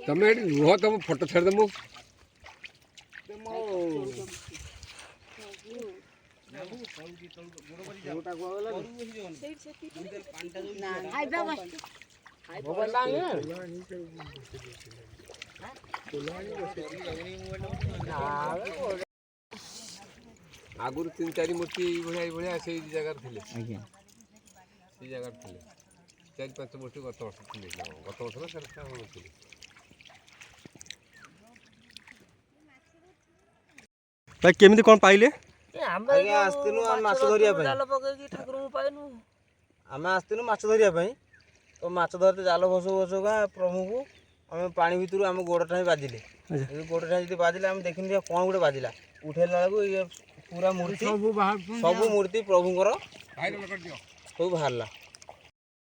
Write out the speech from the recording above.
તમે રુહ તમે ફોટો છાડીଦେମୁ आगुरी 3-4 मूर्ति भाया से जगह थे जगह थे 4-5 मूर्ति गत वर्ष थे गत वर्ष भाई केमिति कोन पाइले आगे आस्तिनु माछ धरिया पई जाल पकई ठाकुर को पाइनु आमे आस्तिनु माछ धरिया पई तो माछ धरते जाल बसो बसोगा प्रभु को आमे पानी भितरु आमे गोड़टा बाजिले गोड़टा जदी बाजिले आमे देखिन कोन गुटे बाजिला उठेला लागू ये पूरा मूर्ति सब मूर्ति प्रभुଙ୍କର सब बाहरला